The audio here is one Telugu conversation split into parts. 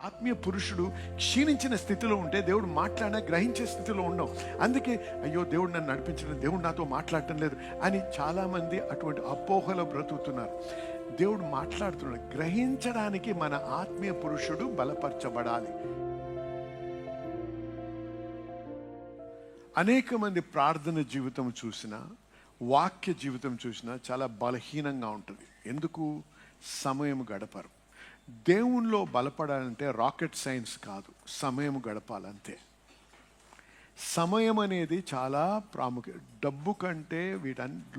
ఆత్మీయ పురుషుడు క్షీణించిన స్థితిలో ఉంటే దేవుడు మాట్లాడినా గ్రహించే స్థితిలో ఉండవు. అందుకే అయ్యో దేవుడు నన్ను నడిపించడం, దేవుడు నాతో మాట్లాడటం లేదు అని చాలామంది అటువంటి అపోహలో బ్రతుకుతున్నారు. దేవుడు మాట్లాడుతున్నాడు. గ్రహించడానికి మన ఆత్మీయ పురుషుడు బలపరచబడాలి. అనేక మంది ప్రార్థన జీవితం చూసినా, వాక్య జీవితం చూసినా చాలా బలహీనంగా ఉంటుంది. ఎందుకు? సమయం గడపరు. దేవునిలో బలపడాలంటే రాకెట్ సైన్స్ కాదు, సమయం గడపాలంతే. సమయం అనేది చాలా ప్రాముఖ్యం. డబ్బు కంటే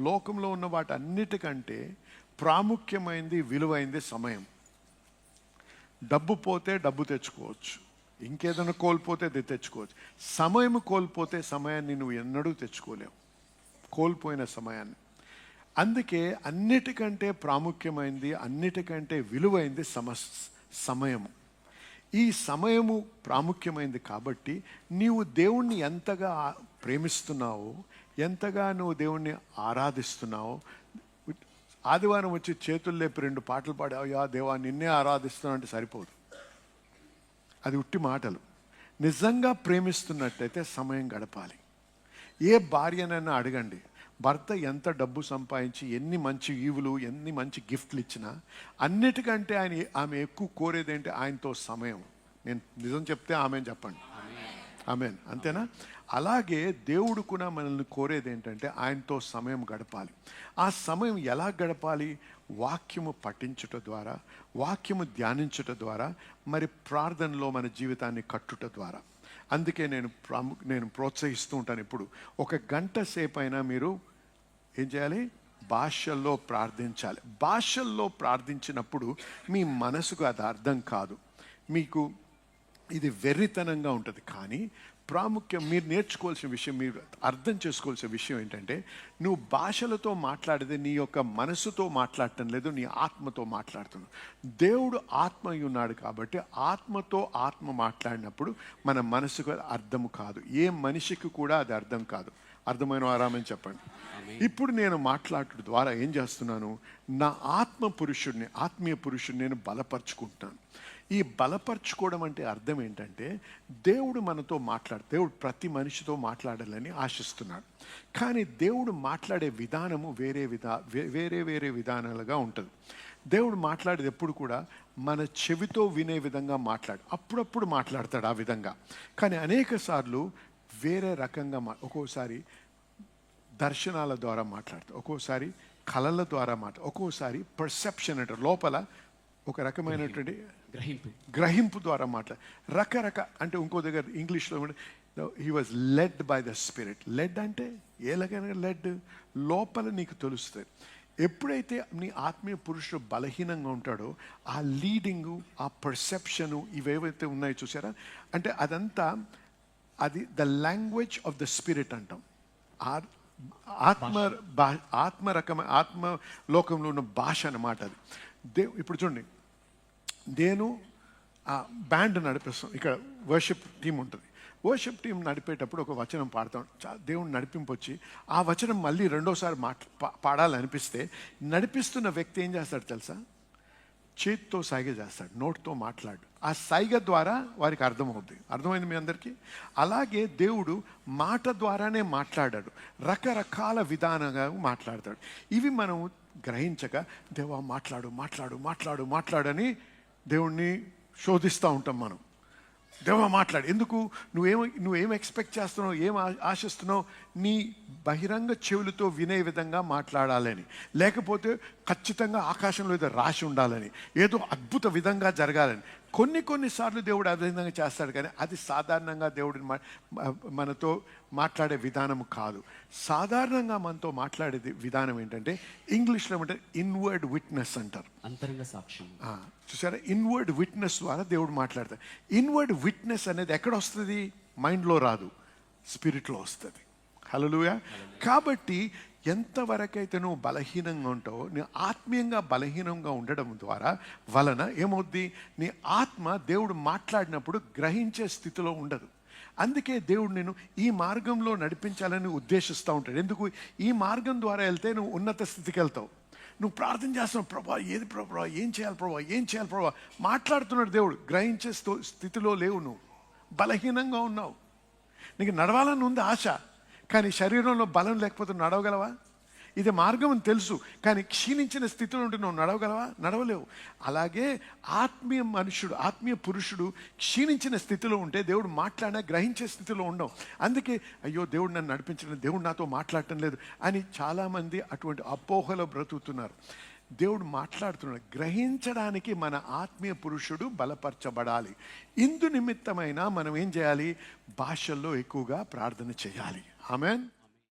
లోకంలో ఉన్న వాటన్నిటికంటే ప్రాముఖ్యమైనది, విలువైంది సమయం. డబ్బు పోతే డబ్బు తెచ్చుకోవచ్చు, ఇంకేదైనా కోల్పోతే అది తెచ్చుకోవచ్చు. సమయం కోల్పోతే సమయాన్ని నువ్వు ఎన్నడూ తెచ్చుకోలేవు, కోల్పోయిన సమయాన్ని. అందుకే అన్నిటికంటే ప్రాముఖ్యమైనది, అన్నిటికంటే విలువైంది సమయము. ఈ సమయము ప్రాముఖ్యమైనది కాబట్టి నీవు దేవుణ్ణి ఎంతగా ప్రేమిస్తున్నావో, ఎంతగా నువ్వు దేవుణ్ణి ఆరాధిస్తున్నావో. ఆదివారం వచ్చి చేతులు లేపి 2 పాటలు పాడి అయ్యా దేవా నిన్నే ఆరాధిస్తున్నావు అంటే సరిపోదు. అది ఉట్టి మాటలు. నిజంగా ప్రేమిస్తున్నట్టయితే సమయం గడపాలి. ఏ భార్యనైనా అడగండి, భర్త ఎంత డబ్బు సంపాదించి, ఎన్ని మంచి ఈవులు, ఎన్ని మంచి గిఫ్ట్లు ఇచ్చినా అన్నిటికంటే ఆమె ఎక్కువ కోరేది ఏంటి? ఆయనతో సమయం. నేను నిజం చెప్తే ఆమెను చెప్పండి, ఆమెన్. అంతేనా? అలాగే దేవుడు కూడా మనల్ని కోరేది ఏంటంటే ఆయనతో సమయం గడపాలి. ఆ సమయం ఎలా గడపాలి? వాక్యము పఠించుట ద్వారా, వాక్యము ధ్యానించుట ద్వారా, మరి ప్రార్థనలో మన జీవితాన్ని కట్టుట ద్వారా. అందుకే నేను ప్రోత్సహిస్తూ ఉంటాను. ఇప్పుడు 1 గంట సేపు అయినా మీరు ఏం చేయాలి? భాషల్లో ప్రార్థించాలి. భాషల్లో ప్రార్థించినప్పుడు మీ మనసుకు అది అర్థం కాదు, మీకు ఇది వెర్రితనంగా ఉంటుంది. కానీ మీరు నేర్చుకోవాల్సిన విషయం, మీరు అర్థం చేసుకోవాల్సిన విషయం ఏంటంటే, నువ్వు భాషలతో మాట్లాడేది నీ యొక్క మనసుతో మాట్లాడటం లేదు, నీ ఆత్మతో మాట్లాడుతున్నావు. దేవుడు ఆత్మ అయి ఉన్నాడు కాబట్టి ఆత్మతో ఆత్మ మాట్లాడినప్పుడు మన మనసుకు అర్థం కాదు. ఏ మనిషికి కూడా అది అర్థం కాదు. అర్థమైన ఆరామని చెప్పండి. ఇప్పుడు నేను మాట్లాడటం ద్వారా ఏం చేస్తున్నాను? నా ఆత్మీయ పురుషుడిని నేను బలపరుచుకుంటున్నాను. ఈ బలపరుచుకోవడం అంటే అర్థం ఏంటంటే, దేవుడు మనతో దేవుడు ప్రతి మనిషితో మాట్లాడాలని ఆశిస్తున్నాడు. కానీ దేవుడు మాట్లాడే విధానము వేరే విధానాలుగా ఉంటుంది. దేవుడు మాట్లాడేది ఎప్పుడు కూడా మన చెవితో వినే విధంగా అప్పుడప్పుడు మాట్లాడతాడు ఆ విధంగా. కానీ అనేక సార్లు వేరే రకంగా ఒక్కోసారి దర్శనాల ద్వారా మాట్లాడతాడు, ఒక్కోసారి కళల ద్వారా ఒక్కోసారి పర్సెప్షన్ అంటే లోపల ఒక రకమైనటువంటి గ్రహింపు ద్వారా అంటే ఇంకో దగ్గర ఇంగ్లీష్లో he was led by the spirit. Led అంటే ఏలాగైనా లెడ్ లోపల నీకు తెలుస్తుంది. ఎప్పుడైతే నీ ఆత్మీయ పురుషుడు బలహీనంగా ఉంటాడో ఆ లీడింగు, ఆ పర్సెప్షను, ఇవేవైతే ఉన్నాయో చూసారా, అంటే అదంతా అది the language of the spirit అంటాం. ఆత్మలోకంలో ఉన్న భాష అన్నమాట అది. ఇప్పుడు చూడండి, నేను బ్యాండ్ నడిపిస్తాను, ఇక్కడ వర్షిప్ టీం ఉంటుంది. వర్షిప్ టీం నడిపేటప్పుడు ఒక వచనం పాడతాం, దేవుడు నడిపింపొచ్చి ఆ వచనం మళ్ళీ రెండోసారి పాడాలనిపిస్తే నడిపిస్తున్న వ్యక్తి ఏం చేస్తాడు తెలుసా? చేతితో సైగ చేస్తాడు, నోటితో మాట్లాడు. ఆ సైగ ద్వారా వారికి అర్థమవుద్ది. అర్థమైంది మీ అందరికీ? అలాగే దేవుడు మాట ద్వారానే మాట్లాడాడు, రకరకాల విధానంగా మాట్లాడతాడు. ఇవి మనం గ్రహించక దేవా మాట్లాడని దేవుణ్ణి శోధిస్తూ ఉంటాం మనం. దేవా మాట్లాడు. ఎందుకు? నువ్వేం ఎక్స్పెక్ట్ చేస్తున్నావు, ఏం ఆశిస్తున్నావు? నీ బహిరంగ చెవులతో వినే విధంగా మాట్లాడాలని, లేకపోతే ఖచ్చితంగా ఆకాశంలో ఏదో రాసి ఉండాలని, ఏదో అద్భుత విధంగా జరగాలని. కొన్నిసార్లు దేవుడు అదే విధంగా చేస్తాడు. కానీ అది సాధారణంగా దేవుడిని మనతో మాట్లాడే విధానం కాదు. సాధారణంగా మనతో మాట్లాడే విధానం ఏంటంటే, ఇంగ్లీష్లో అంటే ఇన్వర్డ్ విట్నెస్ అంటారు, అంతరంగ సాక్ష్యం. చూసారా? ఇన్వర్డ్ విట్నెస్ ద్వారా దేవుడు మాట్లాడతాడు. ఇన్వర్డ్ విట్నెస్ అనేది ఎక్కడ వస్తుంది? మైండ్లో రాదు, స్పిరిట్లో వస్తుంది. హల్లెలూయా. కాబట్టి ఎంతవరకైతే నువ్వు బలహీనంగా ఉంటావో, నీ ఆత్మీయంగా బలహీనంగా ఉండడం వలన ఏమవుద్ది? నీ ఆత్మ దేవుడు మాట్లాడినప్పుడు గ్రహించే స్థితిలో ఉండదు. అందుకే దేవుడు నేను ఈ మార్గంలో నడిపించాలని ఉద్దేశిస్తూ ఉంటాడు. ఎందుకు? ఈ మార్గం ద్వారా వెళ్తే నువ్వు ఉన్నత స్థితికి వెళ్తావు. నువ్వు ప్రార్థన చేస్తున్నావు, ప్రభా ఏది ప్రభా, ఏం చేయాలి ప్రభా, ఏం చేయాలి ప్రభా, మాట్లాడుతున్నాడు దేవుడు. గ్రహించే స్థితిలో లేవు, నువ్వు బలహీనంగా ఉన్నావు. నీకు నడవాలని ఉంది ఆశ, కానీ శరీరంలో బలం లేకపోతే నడవగలవా? ఇది మార్గం అని తెలుసు, కానీ క్షీణించిన స్థితిలో ఉంటే నువ్వు నడవగలవా? నడవలేవు. అలాగే ఆత్మీయ మనుషుడు, ఆత్మీయ పురుషుడు క్షీణించిన స్థితిలో ఉంటే దేవుడు మాట్లాడినా గ్రహించే స్థితిలో ఉండవు. అందుకే అయ్యో దేవుడు నన్ను నడిపించడం, దేవుడు నాతో మాట్లాడటం లేదు అని చాలామంది అటువంటి అపోహలో బ్రతుకుతున్నారు. దేవుడు మాట్లాడుతున్నాడు. గ్రహించడానికి మన ఆత్మీయ పురుషుడు బలపరచబడాలి. ఇందు నిమిత్తమైన మనం ఏం చేయాలి? భాషల్లో ఎక్కువగా ప్రార్థన చేయాలి. ఆమేన్.